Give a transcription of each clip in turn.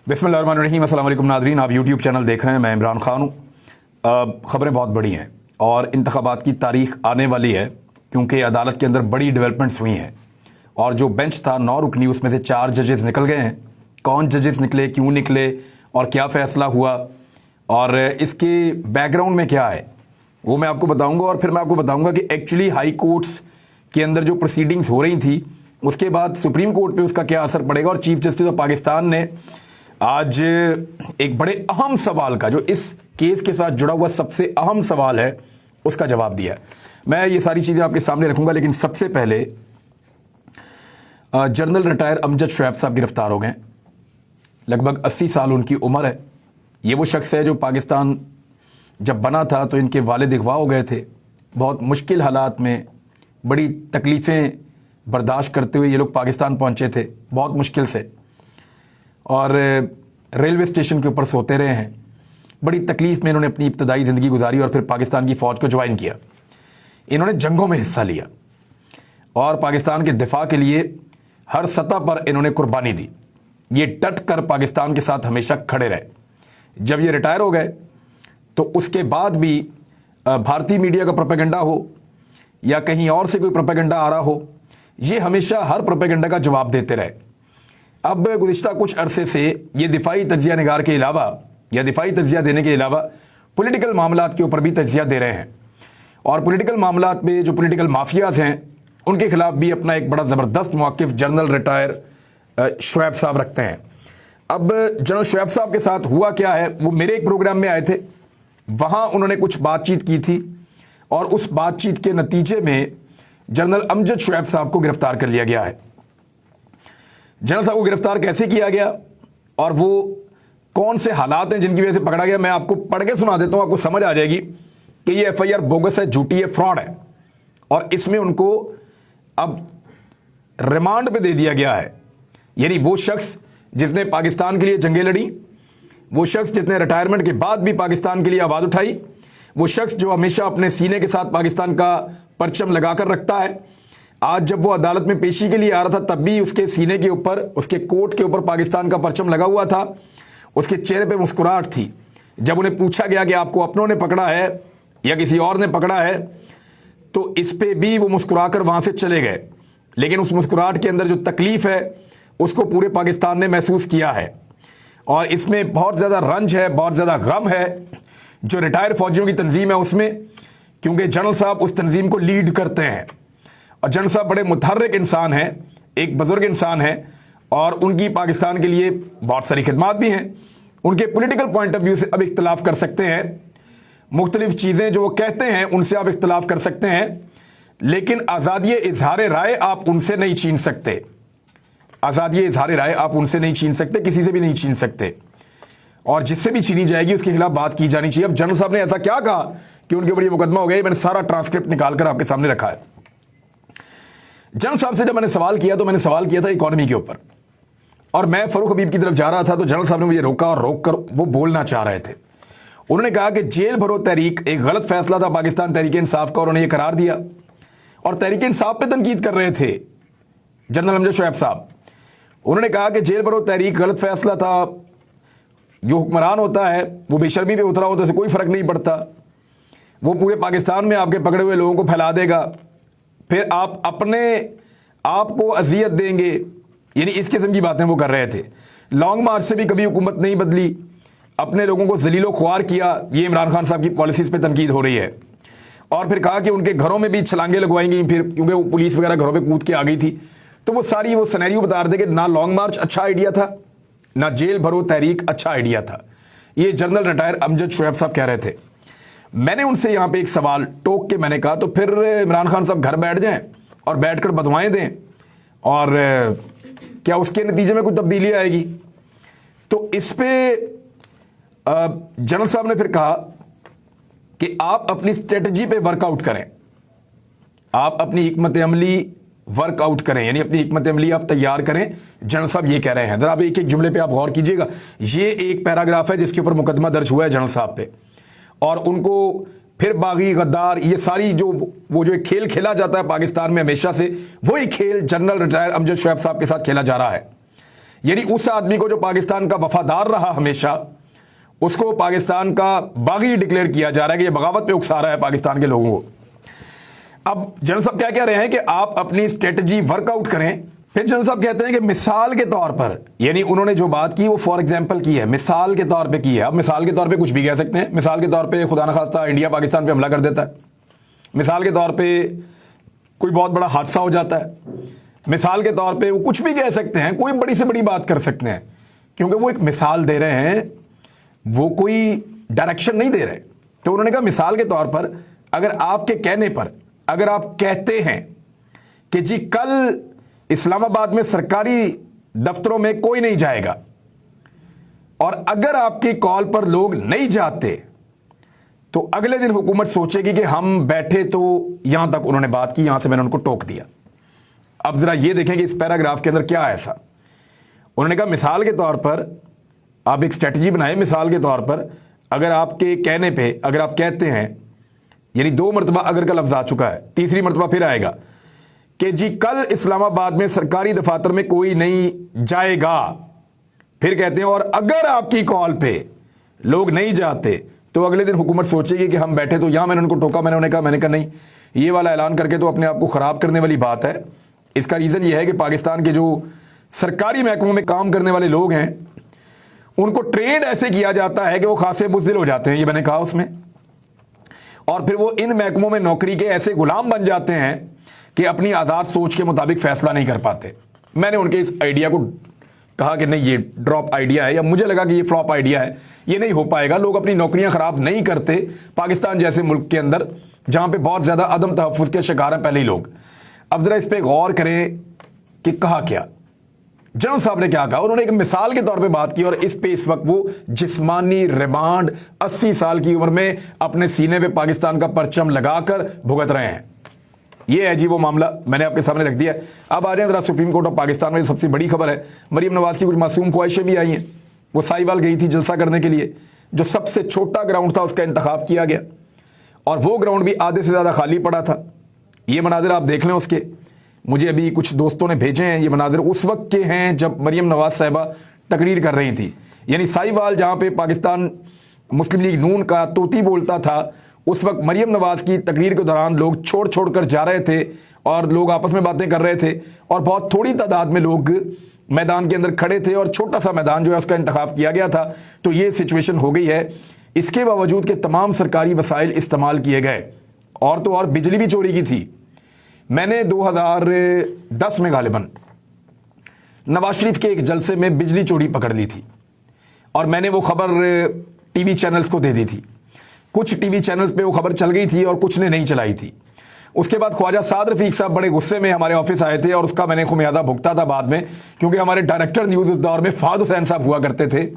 बिस्मिल्लाहिर्रहमानिर्रहीम। अस्सलाम वालेकुम नाज़रीन, आप यूट्यूब चैनल देख रहे हैं। मैं इमरान खान हूँ। ख़बरें बहुत बड़ी हैं और इंतखाबात की तारीख आने वाली है क्योंकि अदालत के अंदर बड़ी डेवलपमेंट्स हुई हैं और जो बेंच था 9 रुकनी उसमें से 4 जजेस निकल गए हैं। कौन जजेस निकले, क्यों निकले और क्या फ़ैसला हुआ और इसके बैकग्राउंड में क्या है वो मैं आपको बताऊँगा। और फिर मैं आपको बताऊँगा कि एक्चुअली हाई कोर्ट्स के अंदर जो प्रोसीडिंग्स हो रही थी उसके बाद सुप्रीम कोर्ट पे उसका क्या असर पड़ेगा। और चीफ जस्टिस ऑफ पाकिस्तान ने आज एक बड़े अहम सवाल का, जो इस केस के साथ जुड़ा हुआ सबसे अहम सवाल है, उसका जवाब दिया। मैं ये सारी चीज़ें आपके सामने रखूंगा, लेकिन सबसे पहले जनरल रिटायर अमजद शोएब साहब गिरफ्तार हो गए। लगभग 80 साल उनकी उम्र है। ये वो शख्स है जो पाकिस्तान जब बना था तो इनके वालिद अगवा हो गए थे। बहुत मुश्किल हालात में बड़ी तकलीफ़ें बर्दाश्त करते हुए ये लोग पाकिस्तान पहुँचे थे, बहुत मुश्किल से, और रेलवे स्टेशन के ऊपर सोते रहे हैं। बड़ी तकलीफ़ में इन्होंने अपनी इब्तदाई ज़िंदगी गुजारी और फिर पाकिस्तान की फ़ौज को ज्वाइन किया। इन्होंने जंगों में हिस्सा लिया और पाकिस्तान के दिफा के लिए हर सतह पर इन्होंने कुर्बानी दी। ये डट कर पाकिस्तान के साथ हमेशा खड़े रहे। जब ये रिटायर हो गए तो उसके बाद भी भारतीय मीडिया का प्रोपेगेंडा हो या कहीं और से कोई प्रोपेगेंडा आ रहा हो, ये हमेशा हर प्रोपेगेंडा का जवाब देते रहे। अब गुज़िश्ता कुछ अरसे से ये दिफाई तज्ज़िया निगार के अलावा या दिफाई तज्ज़िया देने के अलावा पॉलिटिकल मामलात के ऊपर भी तज्ज़िया दे रहे हैं और पॉलिटिकल मामलात में जो पॉलिटिकल माफियाज़ हैं उनके खिलाफ भी अपना एक बड़ा ज़बरदस्त मौक़िफ़ जनरल रिटायर शोएब साहब रखते हैं। अब जनरल शोएब साहब के साथ हुआ क्या है, वो मेरे एक प्रोग्राम में आए थे, वहाँ उन्होंने कुछ बातचीत की थी और उस बातचीत के नतीजे में जनरल अमजद शोएब साहब को गिरफ़्तार कर लिया गया है। जनरल साहब को गिरफ्तार कैसे किया गया और वो कौन से हालात हैं जिनकी वजह से पकड़ा गया, मैं आपको पढ़ के सुना देता हूँ, आपको समझ आ जाएगी कि ये एफआईआर बोगस है, झूठी है, फ्रॉड है। और इसमें उनको अब रिमांड पे दे दिया गया है। यानी वो शख्स जिसने पाकिस्तान के लिए जंगें लड़ी, वो शख्स जिसने रिटायरमेंट के बाद भी पाकिस्तान के लिए आवाज़ उठाई, वो शख्स जो हमेशा अपने सीने के साथ पाकिस्तान का परचम लगा कर रखता है, आज जब वो अदालत में पेशी के लिए आ रहा था तब भी उसके सीने के ऊपर, उसके कोट के ऊपर पाकिस्तान का परचम लगा हुआ था। उसके चेहरे पे मुस्कुराहट थी। जब उन्हें पूछा गया कि आपको अपनों ने पकड़ा है या किसी और ने पकड़ा है, तो इस पे भी वो मुस्कुराकर वहाँ से चले गए। लेकिन उस मुस्कुराहट के अंदर जो तकलीफ़ है उसको पूरे पाकिस्तान ने महसूस किया है और इसमें बहुत ज़्यादा रंज है, बहुत ज़्यादा गम है जो रिटायर फ़ौजियों की तंजीम है उसमें, क्योंकि जनरल साहब उस तंजीम को लीड करते हैं। और जनरल साहब बड़े मुतहर्रिक इंसान हैं, एक बुज़ुर्ग इंसान हैं और उनकी पाकिस्तान के लिए बहुत सारी खिदमात भी हैं। उनके पॉलिटिकल पॉइंट ऑफ व्यू से अब इख्तलाफ कर सकते हैं, मुख्तलिफ चीज़ें जो वो कहते हैं उनसे आप इख्तलाफ कर सकते हैं, लेकिन आज़ादी इजहार राय आप उनसे नहीं छीन सकते। आज़ादी इजहार राय आप उनसे नहीं छीन सकते, किसी से भी नहीं छीन सकते, और जिससे भी छीनी जाएगी उसके खिलाफ बात की जानी चाहिए। अब जनरल साहब ने ऐसा क्या कहा कि उनके ऊपर ये मुकदमा हो गया, मैंने सारा ट्रांसक्रिप्ट निकाल कर आपके सामने रखा है। जनरल साहब से जब मैंने सवाल किया तो मैंने सवाल किया था इकॉनमी के ऊपर, और मैं फरूख हबीब की तरफ जा रहा था तो जनरल साहब ने मुझे रोका और रोक कर वो बोलना चाह रहे थे। उन्होंने कहा कि जेल भरो तहरीक एक गलत फैसला था पाकिस्तान तहरीक इंसाफ का, उन्होंने ये करार दिया और तहरीक इंसाफ पे तनकीद कर रहे थे जनरल अमजद शोएब साहब। उन्होंने कहा कि जेल भरो तहरीक गलत फैसला था, जो हुक्मरान होता है वो बेशर्मी पे उतरा होता है, कोई फ़र्क नहीं पड़ता, वो पूरे पाकिस्तान में आपके पकड़े हुए लोगों को फैला देगा, फिर आप अपने आप को अजियत देंगे। यानी इस किस्म की बातें वो कर रहे थे। लॉन्ग मार्च से भी कभी हुकूमत नहीं बदली, अपने लोगों को जलीलो ख्वार किया, ये इमरान खान साहब की पॉलिसीज़ पे तनकीद हो रही है। और फिर कहा कि उनके घरों में भी छलांगे लगवाएंगी, फिर क्योंकि वो पुलिस वगैरह घरों पे कूद के आ गई थी। तो वो सारी वो सिनेरियो बता रहे थे कि ना लॉन्ग मार्च अच्छा आइडिया था, ना जेल भरो तहरीक अच्छा आइडिया था। ये जनरल रिटायर अमजद शोएब साहब कह रहे थे। मैंने उनसे यहाँ पे एक सवाल टोक के मैंने कहा तो फिर इमरान खान साहब घर बैठ जाएं और बैठकर बदवाएं दें और क्या उसके नतीजे में कोई तब्दीली आएगी। तो इस पे जनरल साहब ने फिर कहा कि आप अपनी स्ट्रेटजी पे वर्कआउट करें, आप अपनी हिकमत अमली वर्कआउट करें, यानी अपनी हिकमत अमली आप तैयार करें। जनरल साहब ये कह रहे हैं। जरा आप एक एक जुमले पे आप गौर कीजिएगा। ये एक पैराग्राफ है जिसके ऊपर मुकदमा दर्ज हुआ है जनरल साहब पे, और उनको फिर बागी गद्दार ये सारी जो एक खेल खेला जाता है पाकिस्तान में हमेशा से, वही खेल जनरल रिटायर अमजद शोएब साहब के साथ खेला जा रहा है। यानी उस आदमी को जो पाकिस्तान का वफादार रहा हमेशा, उसको पाकिस्तान का बागी डिक्लेयर किया जा रहा है कि ये बगावत पे उकसा रहा है पाकिस्तान के लोगों को। अब जनरल साहब क्या कह रहे हैं कि आप अपनी स्ट्रेटजी वर्कआउट करें। फिर जनरल साहब कहते हैं कि मिसाल के तौर पर, यानी उन्होंने जो बात की वो फॉर एग्जांपल की है, मिसाल के तौर पे की है। अब मिसाल के तौर पे कुछ भी कह सकते हैं। मिसाल के तौर पे खुदा न खास्ता इंडिया पाकिस्तान पे हमला कर देता है, मिसाल के तौर पे कोई बहुत बड़ा हादसा हो जाता है, मिसाल के तौर पे वो कुछ भी कह सकते हैं, कोई बड़ी से बड़ी बात कर सकते हैं, क्योंकि वो एक मिसाल दे रहे हैं, वो कोई डायरेक्शन नहीं दे रहे। तो उन्होंने कहा मिसाल के तौर पर अगर आपके कहने पर अगर आप कहते हैं कि जी कल इस्लामाबाद में सरकारी दफ्तरों में कोई नहीं जाएगा, और अगर आपकी कॉल पर लोग नहीं जाते तो अगले दिन हुकूमत सोचेगी कि हम बैठे। तो यहां तक उन्होंने बात की, यहां से मैंने उनको टोक दिया। अब जरा ये देखें कि इस पैराग्राफ के अंदर क्या है ऐसा। उन्होंने कहा मिसाल के तौर पर आप एक स्ट्रेटजी बनाएं, मिसाल के तौर पर अगर आपके कहने पे अगर आप कहते हैं, यानी 2 मरतबा अगर का लफ्ज आ चुका है, तीसरी मरतबा फिर आएगा कि जी कल इस्लामाबाद में सरकारी दफातर में कोई नहीं जाएगा, फिर कहते हैं और अगर आपकी कॉल पे लोग नहीं जाते तो अगले दिन हुकूमत सोचेगी कि हम बैठे। तो यहां मैंने उनको टोका, मैंने कहा नहीं, ये वाला ऐलान करके तो अपने आप को खराब करने वाली बात है। इसका रीजन ये है कि पाकिस्तान के जो सरकारी महकमों में काम करने वाले लोग हैं उनको ट्रेड ऐसे किया जाता है कि वो खासे बुज़दिल हो जाते हैं, ये मैंने कहा उसमें, और फिर वो इन महकमों में नौकरी के ऐसे गुलाम बन जाते हैं कि अपनी आज़ाद सोच के मुताबिक फैसला नहीं कर पाते। मैंने उनके इस आइडिया को कहा कि नहीं, ये ड्रॉप आइडिया है, या मुझे लगा कि ये फ्लॉप आइडिया है, ये नहीं हो पाएगा। लोग अपनी नौकरियां खराब नहीं करते पाकिस्तान जैसे मुल्क के अंदर जहां पे बहुत ज्यादा अदम तहफ़्फ़ुज़ के शिकार हैं पहले ही लोग। अब जरा इस पे गौर करें कि कहा क्या, जनरल साहब ने क्या कहा। उन्होंने एक मिसाल के तौर पे बात की, और इस पे इस वक्त वो जिस्मानी रिमांड 80 साल की उम्र में अपने सीने पे पाकिस्तान का परचम लगाकर भुगत रहे हैं। ये है जी वो मामला, मैंने आपके सामने रख दिया। अब आ जाए जरा सुप्रीम कोर्ट ऑफ पाकिस्तान में सबसे बड़ी खबर है, मरीम नवाज की कुछ मासूम ख्वाहिशें भी आई हैं। वो साहिवाल गई थी जलसा करने के लिए, जो सबसे छोटा ग्राउंड था उसका इंतखाब किया गया, और वो ग्राउंड भी आधे से ज़्यादा खाली पड़ा था। ये मनाजिर आप देख लें उसके, मुझे अभी कुछ दोस्तों ने भेजे हैं। ये मनाजिर उस वक्त के हैं जब मरीम नवाज साहिबा तकरीर कर रही थी, यानी साहिवाल जहाँ पे पाकिस्तान मुस्लिम लीग नून का तोती बोलता था, उस वक्त मरीम नवाज की तकरीर के दौरान लोग छोड़ कर जा रहे थे, और लोग आपस में बातें कर रहे थे, और बहुत थोड़ी तादाद में लोग मैदान के अंदर खड़े थे, और छोटा सा मैदान जो है उसका इंतखाब किया गया था। तो ये सिचुएशन हो गई है। इसके बावजूद कि तमाम सरकारी वसाइल इस्तेमाल किए गए, और तो और बिजली भी चोरी की थी। मैंने 2010 में गालिबन नवाज शरीफ के एक जलसे में बिजली चोरी पकड़ ली थी, और मैंने वो खबर टीवी चैनल्स को दे दी थी। कुछ टीवी चैनल्स पे वो खबर चल गई थी और कुछ ने नहीं चलाई थी। उसके बाद ख्वाजा साद रफीक साहब बड़े गुस्से में हमारे ऑफिस आए थे, और उसका मैंने खुमियादा भुगता था बाद में, क्योंकि हमारे डायरेक्टर न्यूज़ उस दौर में फ़ाद हुसैन साहब हुआ करते थे।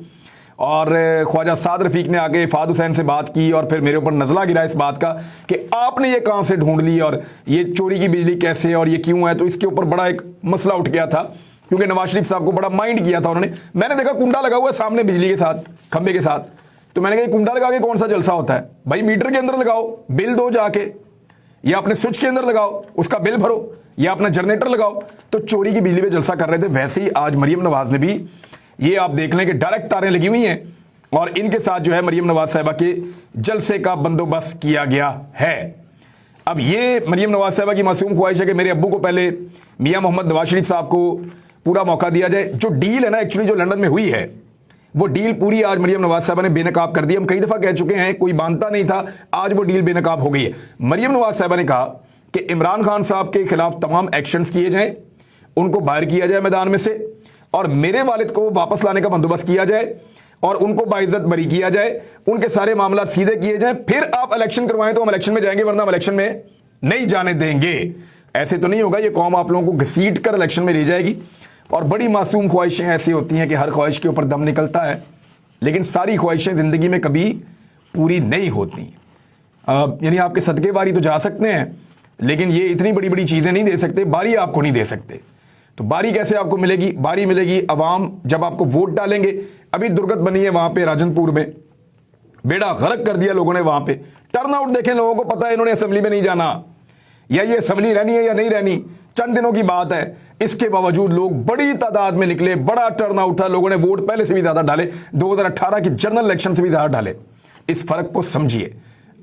और ख्वाजा साद रफीक ने आके फ़ाद हुसैन से बात की, और फिर मेरे ऊपर नज़ला गिरा इस बात का कि आपने ये कहाँ से ढूंढ ली, और ये चोरी की बिजली कैसे, और ये क्यों है। तो इसके ऊपर बड़ा एक मसला उठ गया था, क्योंकि नवाज शरीफ साहब को बड़ा माइंड किया था उन्होंने। मैंने देखा कुंडा लगा हुआ है सामने बिजली के साथ, खंबे के साथ, तो मैंने कहा कुंडा लगा के कौन सा जलसा होता है भाई, मीटर के अंदर लगाओ, बिल दो जाके, या अपने स्विच के अंदर लगाओ, उसका बिल भरो, या अपना जनरेटर लगाओ। तो चोरी की बिजली पे जलसा कर रहे थे। वैसे ही आज मरीम नवाज ने भी, ये आप देख लें कि डायरेक्ट तारें लगी हुई हैं, और इनके साथ जो है मरीम नवाज साहिबा के जलसे का बंदोबस्त किया गया है। अब ये मरीम नवाज साहिबा की मासूम ख्वाहिश है कि मेरे अब्बू को पहले मियां मोहम्मद नवाज शरीफ साहब को पूरा मौका दिया जाए। जो डील है ना एक्चुअली जो लंदन में हुई है, वो डील पूरी आज मरीम नवाज साहिबा ने बेनकाब कर दी। हम कई दफ़ा कह चुके हैं, कोई मानता नहीं था, आज वो डील बेनकाब हो गई है। मरीम नवाज साहिबा ने कहा कि इमरान खान साहब के खिलाफ तमाम एक्शंस किए जाएं, उनको बाहर किया जाए मैदान में से, और मेरे वालिद को वापस लाने का बंदोबस्त किया जाए, और उनको बाइज्जत बरी किया जाए, उनके सारे मामला सीधे किए जाएं, फिर आप इलेक्शन करवाएं तो हम इलेक्शन में जाएंगे, वरना हम इलेक्शन में नहीं जाने देंगे। ऐसे तो नहीं होगा, ये कौम आप लोगों को घसीट कर इलेक्शन में ले जाएगी। और बड़ी मासूम ख्वाहिशें ऐसी होती हैं कि हर ख्वाहिश के ऊपर दम निकलता है, लेकिन सारी ख्वाहिशें ज़िंदगी में कभी पूरी नहीं होती। यानी आपके सदके बारी तो जा सकते हैं, लेकिन ये इतनी बड़ी बड़ी चीज़ें नहीं दे सकते, बारी आपको नहीं दे सकते। तो बारी कैसे आपको मिलेगी? बारी मिलेगी अवाम जब आपको वोट डालेंगे। अभी दुर्गत बनी है वहाँ पे राजनपुर में, बेड़ा गर्क कर दिया लोगों ने वहाँ पे। टर्न आउट देखें, लोगों को पता है इन्होंने असेंबली में नहीं जाना। या ये असम्बली रहनी है या नहीं रहनी, चंद दिनों की बात है। इसके बावजूद लोग बड़ी तादाद में निकले, बड़ा टर्नआउट था, लोगों ने वोट पहले से भी ज्यादा डाले, 2018 की जनरल इलेक्शन से भी ज्यादा डाले। इस फर्क को समझिए,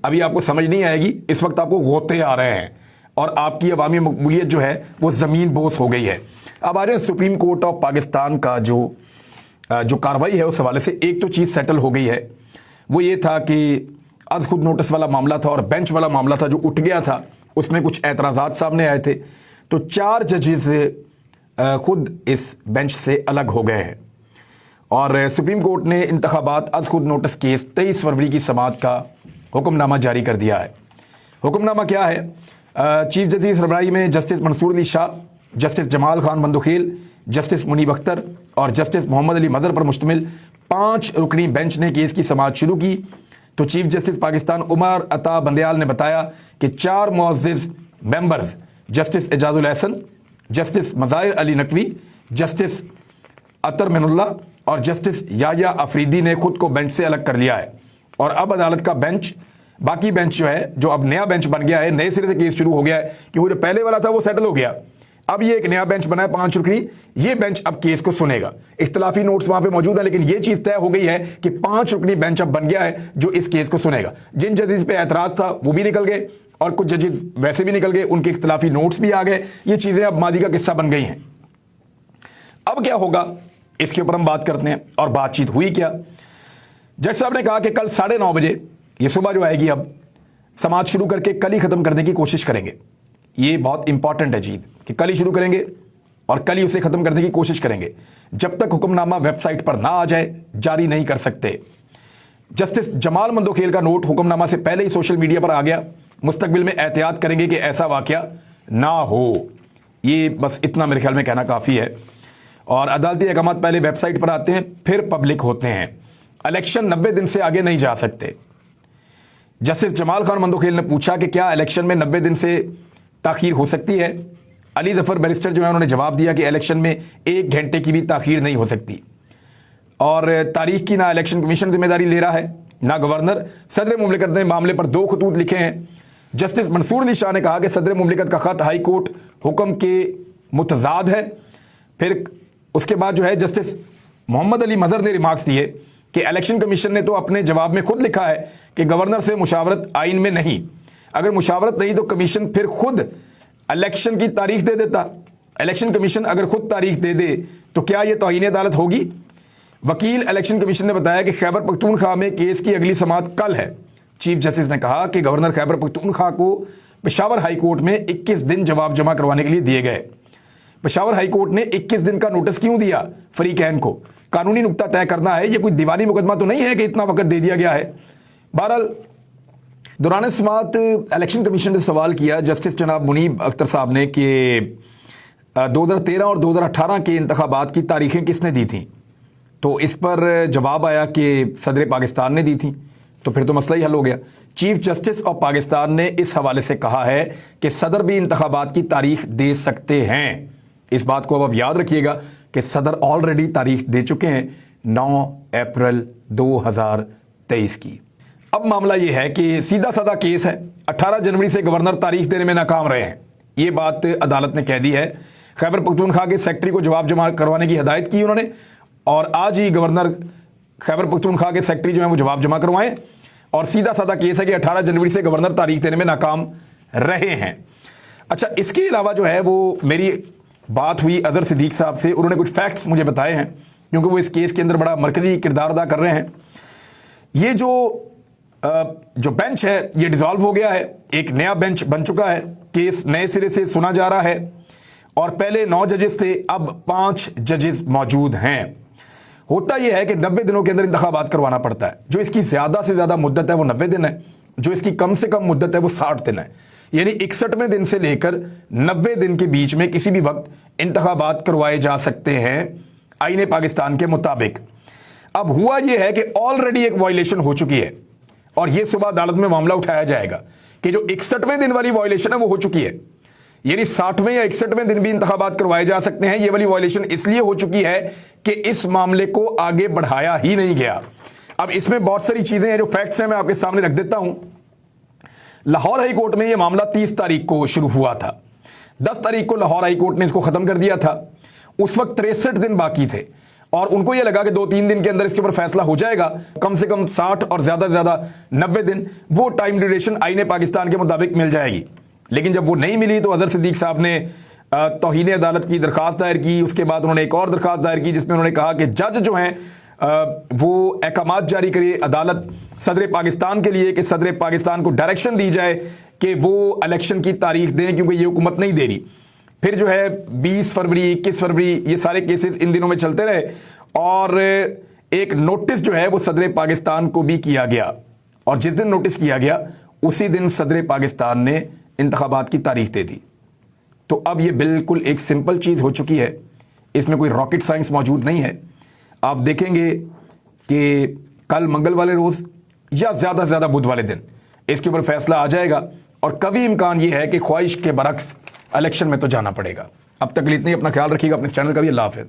अभी आपको समझ नहीं आएगी, इस वक्त आपको होते आ रहे हैं और आपकी अवामी मकबूलियत जो है वो जमीन बोस हो गई है। अब आ रहे हैं सुप्रीम कोर्ट ऑफ पाकिस्तान का जो कार्रवाई है उस हवाले से। एक तो चीज सेटल हो गई है, वो ये था कि आज खुद नोटिस वाला मामला था और बेंच वाला मामला था जो उठ गया था, उसमें कुछ एतराज़ात सामने आए थे, तो 4 जजेस खुद इस बेंच से अलग हो गए हैं और सुप्रीम कोर्ट ने इंतखाबात आज खुद नोटिस केस 23 फरवरी की समाअत का हुक्मनामा जारी कर दिया है। हुक्मनामा क्या है? चीफ जस्टिस सरबराही में justice Mansoor Ali Shah, justice Jamal Khan Mandokhail, justice Munib Akhtar और जस्टिस मोहम्मद अली मदर पर मुश्तमिल 5 रुकनी बेंच ने केस की समाअत शुरू की। तो चीफ जस्टिस पाकिस्तान उमर अता बंदयाल ने बताया कि 4 मुअज़्ज़िज़ members justice Ijazul Ahsan, justice Mazahar Ali Naqvi, justice Athar Minallah और जस्टिस याया अफरीदी ने खुद को बेंच से अलग कर लिया है और अब अदालत का बेंच, बाकी बेंच जो है, जो अब नया बेंच बन गया है, नए सिरे से केस शुरू हो गया है कि वो जो पहले वाला था वो सेटल हो गया, अब ये एक नया बेंच बना है 5 रुकनी, ये बेंच अब केस को सुनेगा। इख्तलाफी नोट्स वहां पे मौजूद है, लेकिन ये चीज तय हो गई है कि 5 रुकनी बेंच अब बन गया है जो इस केस को सुनेगा। जिन जजेस पे एतराज था वो भी निकल गए और कुछ जजेस वैसे भी निकल गए, उनके इख्तलाफी नोट्स भी आ गए। ये चीजें अब मादी का किस्सा बन गई हैं। अब क्या होगा इसके ऊपर हम बात करते हैं। और बातचीत हुई क्या? जज साहब ने कहा कि कल 9:30 बजे, ये सुबह जो आएगी, अब समाअत शुरू करके कल ही खत्म करने की कोशिश करेंगे। ये बहुत इंपॉर्टेंट है चीज कि कल ही शुरू करेंगे और कल ही उसे खत्म करने की कोशिश करेंगे। जब तक हुक्मनामा वेबसाइट पर ना आ जाए जारी नहीं कर सकते। जस्टिस जमाल मंदोखेल का नोट हुक्मनामा से पहले ही सोशल मीडिया पर आ गया। मुस्तकबिल में एहतियात करेंगे कि ऐसा वाकया ना हो। ये बस इतना मेरे ख्याल में कहना काफ़ी है। और अदालती अहकामात पहले वेबसाइट पर आते हैं, फिर पब्लिक होते हैं। इलेक्शन 90 दिन से आगे नहीं जा सकते। जस्टिस जमाल खान मंदोखेल ने पूछा कि क्या इलेक्शन में 90 दिन से ताखीर हो सकती है? अली जफर बैरिस्टर जो है उन्होंने जवाब दिया कि इलेक्शन में 1 घंटे की भी ताखीर नहीं हो सकती। और तारीख की ना इलेक्शन कमीशन जिम्मेदारी ले रहा है ना गवर्नर। सदर मुमलिकत ने मामले पर 2 खतूत लिखे हैं। जस्टिस मंसूर अली शाह ने कहा कि सदर मुमलिकत का खत हाई कोर्ट हुक्म के मुतजाद है। फिर उसके बाद जो है जस्टिस मोहम्मद अली मजहर ने रिमार्क्स दिए कि इलेक्शन कमीशन ने तो अपने जवाब में खुद लिखा है कि गवर्नर से मुशावरत आइन में नहीं। अगर मुशावरत नहीं तो कमीशन फिर खुद इलेक्शन की तारीख दे देता। इलेक्शन कमीशन अगर खुद तारीख दे दे तो क्या यह तौहीन अदालत होगी? वकील इलेक्शन कमीशन ने बताया कि खैबर पख्तूनख्वा में केस की अगली समाअत कल है। चीफ जस्टिस ने कहा कि गवर्नर खैबर पख्तूनख्वा को पेशावर हाई कोर्ट में 21 दिन जवाब जमा करवाने के लिए दिए गए। पेशावर हाई कोर्ट ने 21 दिन का नोटिस क्यों दिया? फरीकैन को कानूनी नुक्ता तय करना है। ये कोई दीवानी मुकदमा तो नहीं है कि इतना वक्त दे दिया गया है। बहरहाल दौरान समाअत इलेक्शन कमीशन ने सवाल किया जस्टिस जनाब मुनीब अख्तर साहब ने कि 2013 और 2018 के इंतखाबात की तारीखें किसने दी थी? तो इस पर जवाब आया कि सदर पाकिस्तान ने दी थी। तो फिर तो मसला ही हल हो गया। चीफ जस्टिस ऑफ पाकिस्तान ने इस हवाले से कहा है कि सदर भी इंतखाबात की तारीख दे सकते हैं। इस बात को अब याद रखिएगा कि सदर ऑलरेडी तारीख दे चुके हैं 9 अप्रैल 2023 की। अब मामला यह है कि सीधा साधा केस है। 18 जनवरी से गवर्नर तारीख देने में नाकाम रहे हैं। ये बात अदालत ने कह दी है। खैबर पख्तूनख्वा के सेक्रेटरी को जवाब जमा करवाने की हिदायत की उन्होंने और आज ही गवर्नर खैबर पख्तूनख्वा के सेक्रेटरी जो है वो जवाब जमा करवाएं। और सीधा साधा केस है कि 18 जनवरी से गवर्नर तारीख देने में नाकाम रहे हैं। अच्छा, इसके अलावा जो है वो मेरी बात हुई अजहर सिद्दीक साहब से। उन्होंने कुछ फैक्ट्स मुझे बताए हैं क्योंकि वो इस केस के अंदर बड़ा मरकजी किरदार अदा कर रहे हैं। ये जो बेंच है ये डिसॉल्व हो गया है, एक नया बेंच बन चुका है। केस नए सिरे से सुना जा रहा है और पहले 9 जजेस थे, अब 5 जजेस मौजूद हैं। होता यह है कि 90 दिनों के अंदर इंतखाबात करवाना पड़ता है। जो इसकी ज्यादा से ज्यादा मुद्दत है वो 90 दिन है, जो इसकी कम से कम मुद्दत है वो 60 दिन है। यानी 61वें दिन से लेकर 90 दिन के बीच में किसी भी वक्त इंतखाबात करवाए जा सकते हैं आईने पाकिस्तान के मुताबिक। अब हुआ यह है कि ऑलरेडी एक वायलेशन हो चुकी है और यह सुबह अदालत में मामला उठाया जाएगा कि जो 61वें दिन वाली वायलेशन है वो हो चुकी है। यानी 60वें या 61वें दिन भी इंतखाबात करवाए जा सकते हैं। ये वाली वायलेशन इसलिए हो चुकी है कि इस मामले को आगे बढ़ाया ही नहीं गया। अब इसमें बहुत सारी चीजें हैं जो फैक्ट्स हैं, मैं आपके सामने रख देता हूं। लाहौर हाई कोर्ट में यह मामला 30 तारीख को शुरू हुआ था। 10 तारीख को लाहौर हाई कोर्ट ने इसको खत्म कर दिया था। उस वक्त 63 दिन बाकी थे और उनको यह लगा कि 2-3 दिन के अंदर इसके ऊपर फैसला हो जाएगा। कम से कम 60 और ज्यादा से ज्यादा 90 दिन वो टाइम ड्यूरेशन आईने पाकिस्तान के मुताबिक मिल जाएगी। लेकिन जब वो नहीं मिली तो अजहर सिद्दीक साहब ने तौहीन अदालत की दरखास्त दायर की। उसके बाद उन्होंने एक और दरखास्त दायर की जिसमें उन्होंने कहा कि जज जो हैं वो अहकामात जारी करे अदालत सदर पाकिस्तान के लिए कि सदर पाकिस्तान को डायरेक्शन दी जाए कि वो इलेक्शन की तारीख दें, क्योंकि ये हुकूमत नहीं दे रही। फिर जो है 20 फरवरी 21 फरवरी ये सारे केसेस इन दिनों में चलते रहे और एक नोटिस जो है वो सदर पाकिस्तान को भी किया गया और जिस दिन नोटिस किया गया उसी दिन सदर पाकिस्तान ने इंतखाबात की तारीख दे दी। तो अब ये बिल्कुल एक सिंपल चीज़ हो चुकी है, इसमें कोई रॉकेट साइंस मौजूद नहीं है। आप देखेंगे कि कल मंगल वाले रोज़ या ज़्यादा से ज़्यादा बुध वाले दिन इसके ऊपर फैसला आ जाएगा और कभी इम्कान ये है कि ख्वाहिश के बरक्स इलेक्शन में तो जाना पड़ेगा। अब तक के लिए इतनी, अपना ख्याल रखिएगा, अपने चैनल का भी। अल्लाह हाफ़िज़।